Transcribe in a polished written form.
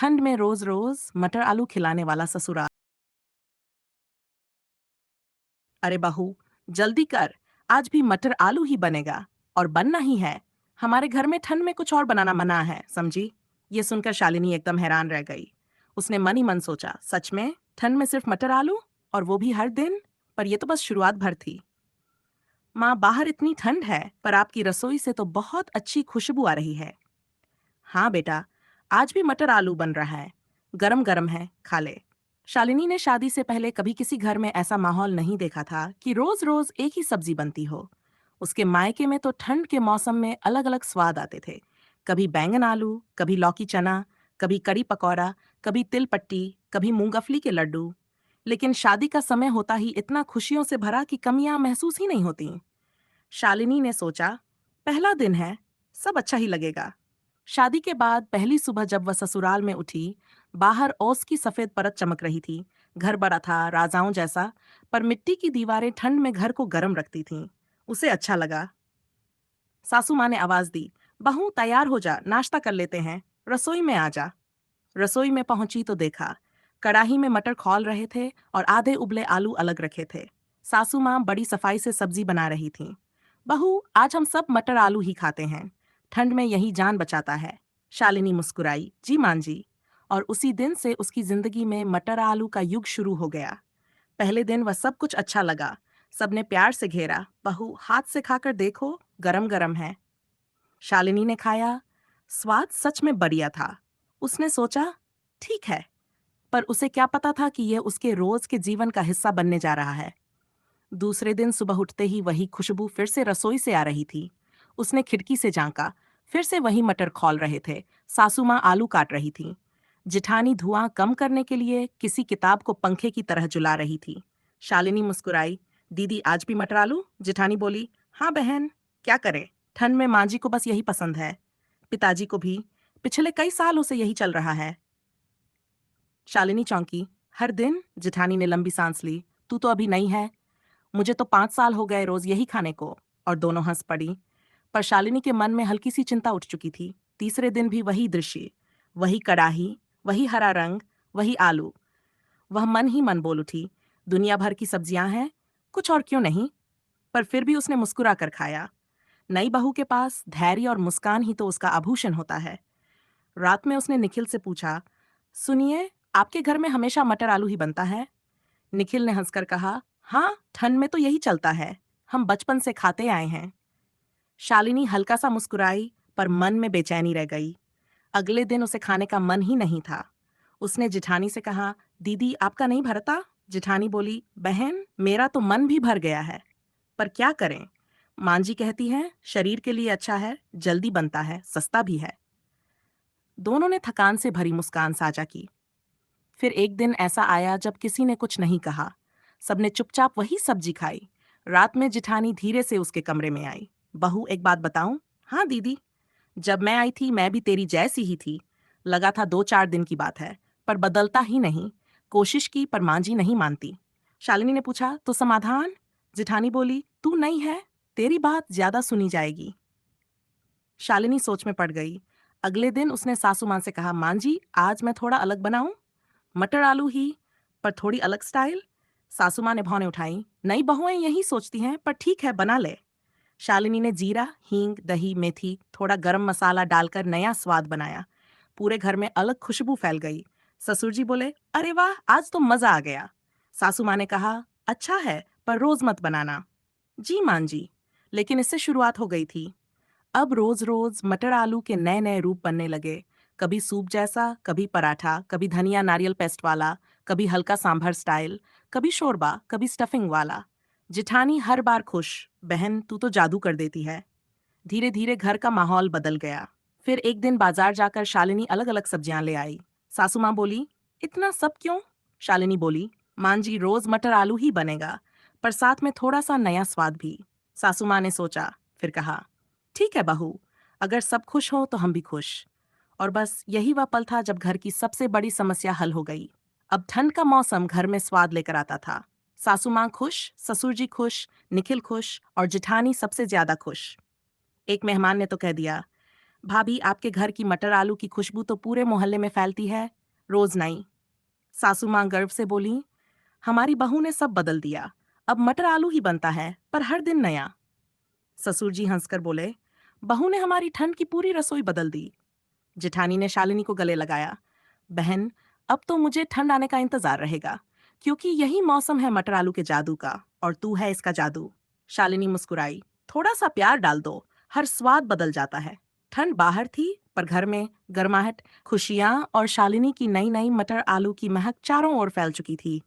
ठंड में रोज रोज मटर आलू खिलाने वाला ससुराल। अरे बहू, जल्दी कर। आज भी मटर आलू ही बनेगा। और बनना ही है। हमारे घर में ठंड में कुछ और बनाना मना है, समझी? ये सुनकर शालिनी एकदम हैरान रह गई। उसने मन ही मन सोचा, सच में ठंड में सिर्फ मटर आलू, और वो भी हर दिन? पर ये तो बस शुरुआत भर थी। माँ, बाहर इतनी ठंड है पर आपकी रसोई से तो बहुत अच्छी खुशबू आ रही है। हाँ बेटा, आज भी मटर आलू बन रहा है। गरम गरम है, खा ले। शालिनी ने शादी से पहले कभी किसी घर में ऐसा माहौल नहीं देखा था कि रोज रोज एक ही सब्जी बनती हो। उसके मायके में तो ठंड के मौसम में अलग अलग स्वाद आते थे। कभी बैंगन आलू, कभी लौकी चना, कभी कड़ी पकौड़ा, कभी तिल पट्टी, कभी मूंगफली के लड्डू। लेकिन शादी का समय होता ही इतना खुशियों से भरा कि कमियां महसूस ही नहीं होती। शालिनी ने सोचा, पहला दिन है, सब अच्छा ही लगेगा। शादी के बाद पहली सुबह जब वह ससुराल में उठी, बाहर ओस की सफेद परत चमक रही थी। घर बड़ा था, राजाओं जैसा, पर मिट्टी की दीवारें ठंड में घर को गर्म रखती थीं। उसे अच्छा लगा। सासू माँ ने आवाज दी, बहू तैयार हो जा, नाश्ता कर लेते हैं। रसोई में आ जा। रसोई में पहुंची तो देखा, कड़ाही में मटर खौल रहे थे और आधे उबले आलू अलग रखे थे। सासू माँ बड़ी सफाई से सब्जी बना रही थीं। बहू, आज हम सब मटर आलू ही खाते हैं। ठंड में यही जान बचाता है। शालिनी मुस्कुराई, जी मां जी। और उसी दिन से उसकी जिंदगी में मटर आलू का युग शुरू हो गया। पहले दिन वह सब कुछ अच्छा लगा। सबने प्यार से घेरा, बहू हाथ से खाकर देखो, गरम गरम है। शालिनी ने खाया। स्वाद सच में बढ़िया था। उसने सोचा, ठीक है। पर उसे क्या पता था कि यह उसके रोज के जीवन का हिस्सा बनने जा रहा है। दूसरे दिन सुबह उठते ही वही खुशबू फिर से रसोई से आ रही थी। उसने खिड़की से झांका, फिर से वही मटर खौल रहे थे। सासू माँ आलू काट रही थी। जिठानी धुआं कम करने के लिए किसी किताब को पंखे की तरह झुला रही थी। शालिनी मुस्कुराई, दीदी आज भी मटर आलू? जिठानी बोली, हाँ बहन, क्या करे, ठंड में माँ जी को बस यही पसंद है। पिताजी को भी। पिछले कई सालों से यही चल रहा है। शालिनी चौंकी, हर दिन? जिठानी ने लंबी सांस ली, तू तो अभी नहीं है। मुझे तो 5 साल हो गए रोज यही खाने को। और दोनों हंस पड़ी। पर शालिनी के मन में हल्की सी चिंता उठ चुकी थी। तीसरे दिन भी वही दृश्य, वही कड़ाही, वही हरा रंग, वही आलू। वह मन ही मन बोल उठी, दुनिया भर की सब्जियां हैं, कुछ और क्यों नहीं? पर फिर भी उसने मुस्कुरा कर खाया। नई बहू के पास धैर्य और मुस्कान ही तो उसका आभूषण होता है। रात में उसने निखिल से पूछा, सुनिए, आपके घर में हमेशा मटर आलू ही बनता है? निखिल ने हंसकर कहा, हाँ, ठंड में तो यही चलता है। हम बचपन से खाते आए हैं। शालिनी हल्का सा मुस्कुराई, पर मन में बेचैनी रह गई। अगले दिन उसे खाने का मन ही नहीं था। उसने जिठानी से कहा, दीदी आपका नहीं भरता? जिठानी बोली, बहन मेरा तो मन भी भर गया है। पर क्या करें, मांजी कहती है शरीर के लिए अच्छा है, जल्दी बनता है, सस्ता भी है। दोनों ने थकान से भरी मुस्कान साझा की। फिर एक दिन ऐसा आया जब किसी ने कुछ नहीं कहा। सबने चुपचाप वही सब्जी खाई। रात में जिठानी धीरे से उसके कमरे में आई। बहू एक बात बताऊं? हाँ दीदी। जब मैं आई थी मैं भी तेरी जैसी ही थी। लगा था 2-4 दिन की बात है, पर बदलता ही नहीं। कोशिश की पर मांझी नहीं मानती। शालिनी ने पूछा, तो समाधान? जिठानी बोली, तू नहीं है, तेरी बात ज्यादा सुनी जाएगी। शालिनी सोच में पड़ गई। अगले दिन उसने सासू मां से कहा, मां जी आज मैं थोड़ा अलग बनाऊं, मटर आलू ही, पर थोड़ी अलग स्टाइल। सासू मां ने भौं उठाई, नई बहुएं यही सोचती हैं, पर ठीक है बना ले। शालिनी ने जीरा, हींग, दही, मेथी, थोड़ा गरम मसाला डालकर नया स्वाद बनाया। पूरे घर में अलग खुशबू फैल गई। ससुर जी बोले, अरे वाह, आज तो मजा आ गया। सासू मां ने कहा, अच्छा है, पर रोज मत बनाना। जी मान जी। लेकिन इससे शुरुआत हो गई थी। अब रोज रोज मटर आलू के नए नए रूप बनने लगे। कभी सूप जैसा, कभी पराठा, कभी धनिया नारियल पेस्ट वाला, कभी हल्का सांभर स्टाइल, कभी शोरबा, कभी स्टफिंग वाला। जिठानी हर बार खुश, बहन तू तो जादू कर देती है। धीरे धीरे घर का माहौल बदल गया। फिर एक दिन बाजार जाकर शालिनी अलग अलग सब्जियां ले आई। सासू माँ बोली, इतना सब क्यों? शालिनी बोली, मां जी रोज मटर आलू ही बनेगा, पर साथ में थोड़ा सा नया स्वाद भी। सासू माँ ने सोचा, फिर कहा, ठीक है बहू, अगर सब खुश हो तो हम भी खुश। और बस यही वह पल था जब घर की सबसे बड़ी समस्या हल हो गई। अब ठंड का मौसम घर में स्वाद लेकर आता था। सासू माँ खुश, ससुर जी खुश, निखिल खुश और जिठानी सबसे ज्यादा खुश। एक मेहमान ने तो कह दिया, भाभी, आपके घर की मटर आलू की खुशबू तो पूरे मोहल्ले में फैलती है। रोज नहीं। सासू माँ गर्व से बोली, हमारी बहू ने सब बदल दिया। अब मटर आलू ही बनता है, पर हर दिन नया। ससुर जी हंसकर बोले, बहू ने हमारी ठंड की पूरी रसोई बदल दी। जेठानी ने शालिनी को गले लगाया, बहन, अब तो मुझे ठंड आने का इंतजार रहेगा, क्योंकि यही मौसम है मटर आलू के जादू का, और तू है इसका जादू। शालिनी मुस्कुराई, थोड़ा सा प्यार डाल दो, हर स्वाद बदल जाता है। ठंड बाहर थी, पर घर में गर्माहट, खुशियां और शालिनी की नई नई मटर आलू की महक चारों ओर फैल चुकी थी।